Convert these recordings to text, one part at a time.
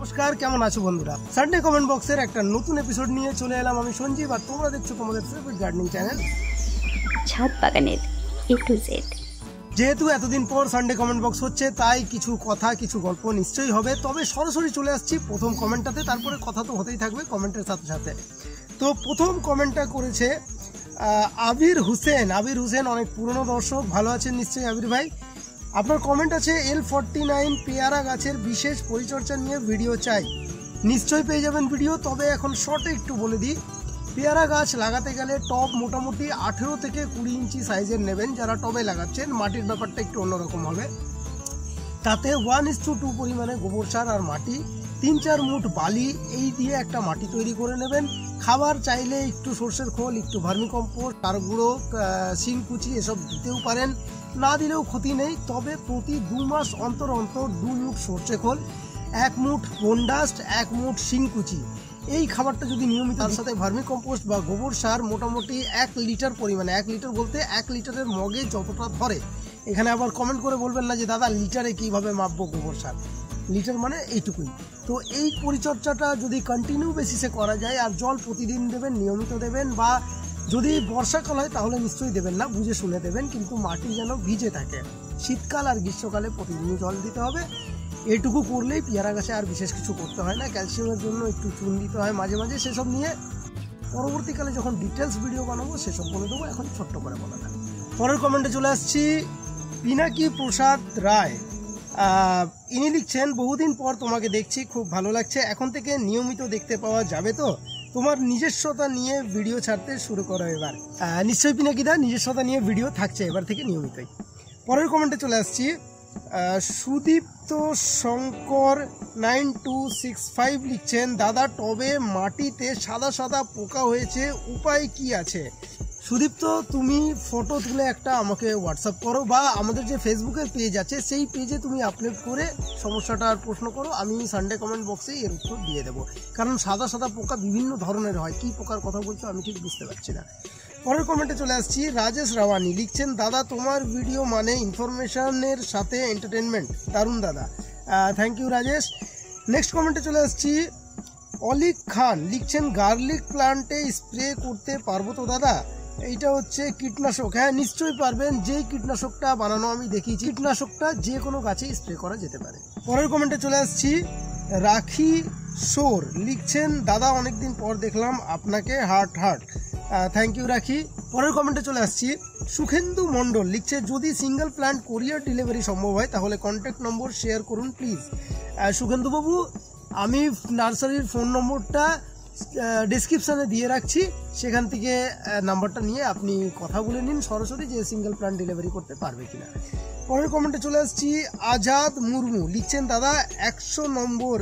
নমস্কার, কেমন আছো বন্ধুরা? সানডে কমেন্ট বক্সের একটা নতুন এপিসোড নিয়ে চলে এলাম আমি সঞ্জীব, আর তোমরা দেখছো তোমাদের ফেভারিট গার্ডেনিং চ্যানেল ছাদ বাগানের A to Z। যেহেতু এতদিন পর সানডে কমেন্ট বক্স হচ্ছে, তাই কিছু কথা কিছু গল্প নিশ্চয়ই হবে। তবে সরাসরি চলে আসছি প্রথম কমেন্টটাতে, তারপরে কথা তো হতেই থাকবে কমেন্টের সাথে সাথে। তো প্রথম কমেন্টটা করেছে আবির হোসেন, অনেক পুরনো দর্শক, ভালো আছেন নিশ্চয়ই আবির ভাই। আপনার কমেন্ট আছে L49 পেয়ারা গাছের বিশেষ পরিচর্যা নিয়ে ভিডিও চাই। নিশ্চয়ই পেয়ে যাবেন ভিডিও, তবে এখন শর্টে একটু বলে দিই। পেয়ারা গাছ লাগাতে গেলে টব মোটামুটি 18 থেকে 20 ইঞ্চি সাইজের নেবেন যারা টবে লাগাচ্ছেন। মাটির ব্যাপারটা একটু অন্যরকম হবে। তাতে 1:2 পরিমাণে গোবর সার আর মাটি, 3-4 মুঠ বালি এই দিয়ে একটা মাটি তৈরি করে নেবেন। খাবার চাইলে একটু সর্ষের খোল, একটু ভার্মিকম্পোস্ট, তার গুঁড়ো, শিংকুচি এসব দিতেও পারেন, না দিলেও ক্ষতি নেই। তবে প্রতি 2 মাস অন্তর 2 মুঠ সর্ষে খোল, 1 মুঠ বোনডাস্ট, 1 মুঠ শিংকুচি এই খাবারটা যদি নিয়মিত, তার সাথে ভার্মিকম্পোস্ট বা গোবর সার মোটামুটি 1 লিটার পরিমাণে, 1 লিটার বলতে 1 লিটারের মগে যতটা ধরে। এখানে আবার কমেন্ট করে বলবেন না যে দাদা লিটারে কিভাবে মাপবো গোবর সার, লিটার মানে এইটুকুই। তো এই পরিচর্যাটা যদি কন্টিনিউ বেসিসে করা যায়, আর জল প্রতিদিন দেবেন, নিয়মিত দেবেন, বা যদি বর্ষাকাল হয় তাহলে নিশ্চয়ই দেবেন না, বুঝে শুনে দেবেন, কিন্তু মাটি যেন ভিজে থাকে। শীতকাল আর গ্রীষ্মকালে প্রতিদিনই জল দিতে হবে। এইটুকু করলেই পেয়ারা গাছে আর বিশেষ কিছু করতে হয় না। ক্যালসিয়ামের জন্য একটু চুন দিতে হয় মাঝে মাঝে, সেসব নিয়ে পরবর্তীকালে যখন ডিটেলস ভিডিও বানাবো সেসব বলে দেবো, এখন ছোট্ট করে বলা না। পরের কমেন্টে চলে আসছি পিনাকি প্রসাদ রায়। ইনি লিখছেন, বহুদিন পর তোমাকে দেখছি, খুব ভালো লাগছে। এখন থেকে নিয়মিত দেখতে পাওয়া যাবে তো? তোমার নিজস্বতা নিয়ে ভিডিও ছাড়তে শুরু করো এবার। নিশ্চয়ই পিনাকিদা, নিজস্বতা নিয়ে ভিডিও থাকছে এবার থেকে নিয়মিতই। পরের কমেন্টে চলে আসছি সুদীপ্ত শঙ্কর 9265 লিখছেন, দাদা টবে মাটিতে সাদা সাদা পোকা হয়েছে, উপায় কি আছে? সুদীপ্ত, তুমি ফটো তুলে একটা আমাকে হোয়াটসঅ্যাপ করো, বা আমাদের যে ফেসবুকের পেজ আছে সেই পেজে তুমি আপলোড করে সমস্যাটার প্রশ্ন করো, আমি সানডে কমেন্ট বক্সে এর উত্তর দিয়ে দেবো। কারণ সাদা সাদা পোকা বিভিন্ন ধরনের হয়, কি পোকার কথা বলছো আমি ঠিক বুঝতে পারছি না। পরের কমেন্টে চলে আসছি রাজেশ রাওয়ানি লিখছেন, দাদা তোমার ভিডিও মানে ইনফরমেশনের সাথে এন্টারটেনমেন্ট, দারুণ দাদা। Thank you Rajesh. নেক্সট কমেন্টে চলে আসছি অলিক খান লিখছেন, গার্লিক প্লান্টে স্প্রে করতে পারবো তো দাদা? এইটা হচ্ছে কীটনাশক। হ্যাঁ নিশ্চয়ই পারবেন, যেই কীটনাশকটা বানানো আমি দেখিয়েছি, কীটনাশকটা যে কোনো গাছে স্প্রে করা যেতে পারে। পরের কমেন্টে চলে আসছি রাখি সোর লিখছেন, দাদা অনেকদিন পর দেখলাম আপনাকে, হার্ট। থ্যাংক ইউ রাখি। পরের কমেন্টে চলে আসছি সুখেন্দু মণ্ডল লিখছে, যদি সিঙ্গেল প্ল্যান্ট কোরিয়ার ডেলিভারি সম্ভব হয় তাহলে কন্ট্যাক্ট নম্বর শেয়ার করুন প্লিজ। সুখেন্দু বাবু, আমি নার্সারির ফোন নম্বরটা ডেসক্রিপশানে দিয়ে রাখছি, সেখান থেকে নাম্বারটা নিয়ে আপনি কথা বলে নিন সরাসরি যে সিঙ্গেল প্ল্যান্ট ডেলিভারি করতে পারবে কিনা। পরের কমেন্টে চলে আসছি আজাদ মুর্মু লিখছেন, দাদা 100 নম্বর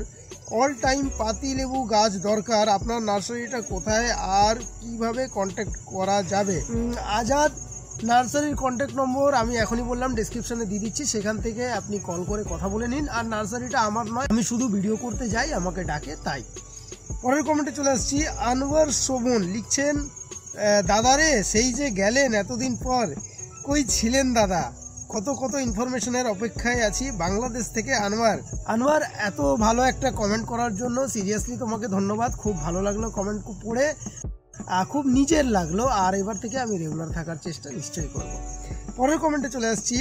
অল টাইম পাতি লেবু গাছ দরকার, আপনার নার্সারিটা কোথায় আর কিভাবে কন্ট্যাক্ট করা যাবে? আজাদ, নার্সারির কন্ট্যাক্ট নম্বর আমি এখনই বললাম, ডেসক্রিপশনে দিয়ে দিচ্ছি, সেখান থেকে আপনি কল করে কথা বলে নিন। আর নার্সারিটা আমার নয়, আমি শুধু ভিডিও করতে যাই, আমাকে ডাকে তাই। পরের কমেন্টে চলে আসছি আনোয়ার শোভন লিখছেন, দাদারে সেই যে গেলেন এতদিন পর, কই ছিলেন দাদা? কত ইনফরমেশনের অপেক্ষায় আছি। বাংলাদেশ থেকে আনোয়ার, এত ভালো একটা কমেন্ট করার জন্য সিরিয়াসলি তোমাকে ধন্যবাদ। খুব ভালো লাগলো কমেন্ট পড়ে, খুব নিজের লাগলো, আর এবার থেকে আমি রেগুলার থাকার চেষ্টা নিশ্চয়ই করব। পরের কমেন্টে চলে আসছি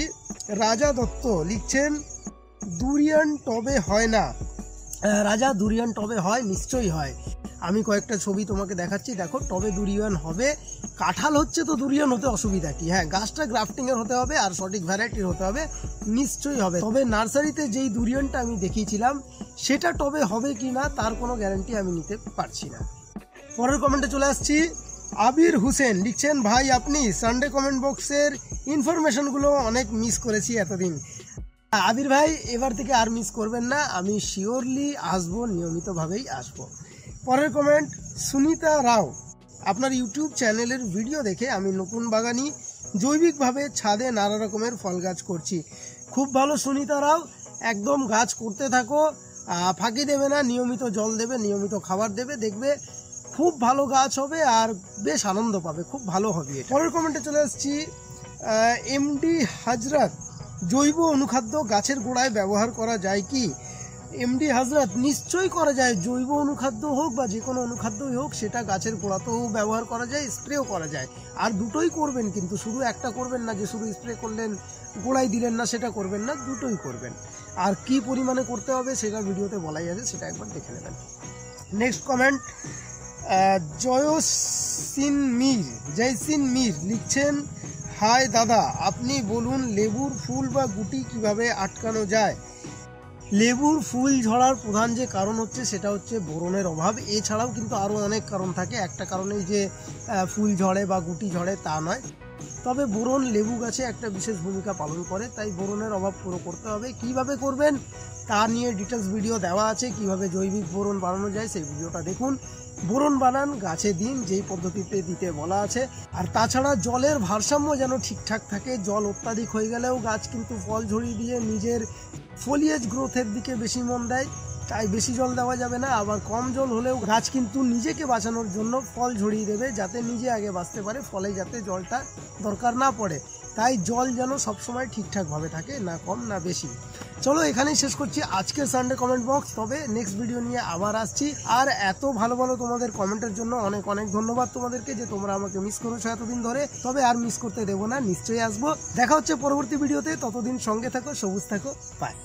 রাজা দত্ত লিখছেন, দুরিয়ান টবে হয় না? রাজা, দুরিয়ান টবে হয়, নিশ্চয়ই হয়। আমি কয়েকটা ছবি তোমাকে দেখাচ্ছি, দেখো টবে দুরিয়ান হবে। কাঁঠাল হচ্ছে তো দুরিয়ান হতে অসুবিধা কি? হ্যাঁ, গাছটা গ্রাফটিংয়ের হতে হবে আর সঠিক ভ্যারাইটির হতে হবে, নিশ্চয়ই হবে। তবে নার্সারিতে যেই দুরিয়ানটা আমি দেখিয়েছিলাম সেটা টবে হবে কি না তার কোনো গ্যারান্টি আমি নিতে পারছি না। পরের কমেন্টে চলে আসছি আবির হোসেন লিখছেন, ভাই আপনি সানডে কমেন্ট বক্সের ইনফরমেশনগুলো অনেক মিস করেছি এতদিন। আবির ভাই, এবার থেকে আর মিস করবেন না, আমি শিওরলি আসবো, নিয়মিতভাবেই আসবো। পরের কমেন্ট সুনিতা রাও, আপনার ইউটিউব চ্যানেলের ভিডিও দেখে আমি নতুন বাগানি, জৈবিকভাবে ছাদে নানা রকমের ফল গাছ করছি। খুব ভালো সুনিতা রাও, একদম গাছ করতে থাকো, ফাঁকি দেবে না, নিয়মিত জল দেবে, নিয়মিত খাবার দেবে, দেখবে খুব ভালো গাছ হবে আর বেশ আনন্দ পাবে, খুব ভালো হবে। পরের কমেন্টে চলে আসছি এমডি হাজরাত, জৈব অনুখাদ্য গাছের গোড়ায় ব্যবহার করা যায় কি? এমডি হাজরাত, নিশ্চয়ই করা যায়, জৈব অনুখাদ্য হোক বা যে কোনো অনুখাদ্যই হোক সেটা গাছের গোড়াতেও ব্যবহার করা যায়, স্প্রেও করা যায়। আর দুটোই করবেন, কিন্তু শুধু একটা করবেন না যে শুধু স্প্রে করলেন গোড়ায় দিলেন না, সেটা করবেন না, দুটোই করবেন। আর কি পরিমাণে করতে হবে সেটা ভিডিওতে বলাই আছে, সেটা একবার দেখে নেবেন। নেক্সট কমেন্ট, জয়সিন মির লিখছেন, হাই দাদা, আপনি বলুন লেবুর ফুল বা গুটি কিভাবে আটকানো যায়। লেবুর ফুল ঝরার প্রধান যে কারণ হচ্ছে সেটা হচ্ছে বোরনের অভাব। এছাড়াও কিন্তু আরও অনেক কারণ থাকে, একটা কারণেই যে ফুল ঝরে বা গুটি ঝরে তা নয়। তবে বোরন লেবু গাছে একটা বিশেষ ভূমিকা পালন করে, তাই বোরনের অভাব পুরো করতে হবে। কিভাবে করবেন তা নিয়ে ডিটেলস ভিডিও দেওয়া আছে, কিভাবে জৈবিক বোরন বানানো যায় সেই ভিডিওটা দেখুন। বোরন বানান, গাছে দিন যেই পদ্ধতিতে দিতে বলা আছে। আর তাছাড়া জলের ভারসাম্য যেন ঠিকঠাক থাকে। জল অত্যাধিক হয়ে গেলেও গাছ কিন্তু ফল ঝরিয়ে দিয়ে নিজের ফলিয়েজ গ্রোথের দিকে বেশি মন দেয়, তাই বেশি জল দেওয়া যাবে না। আবার কম জল হলেও গাছ কিন্তু নিজেকে বাঁচানোর জন্য ফল ঝরিয়ে দেবে, যাতে নিজে আগে বাঁচতে পারে, ফলে যাতে জলটা দরকার না পড়ে। তাই জল যেন সবসময় ঠিকঠাকভাবে থাকে, না কম না বেশি। চলো এখানেই শেষ করছি আজকের সানডে কমেন্ট বক্স। তবে নেক্সট ভিডিও নিয়ে আবার আসছি। আর এত ভালো ভালো তোমাদের কমেন্টের জন্য অনেক অনেক ধন্যবাদ তোমাদেরকে, যে তোমরা আমাকে মিস করেছো এতদিন ধরে। তবে আর মিস করতে দেবো না, নিশ্চয়ই আসবো। দেখা হচ্ছে পরবর্তী ভিডিওতে, ততদিন সঙ্গে থাকো, সবুজ থাকো, বাই।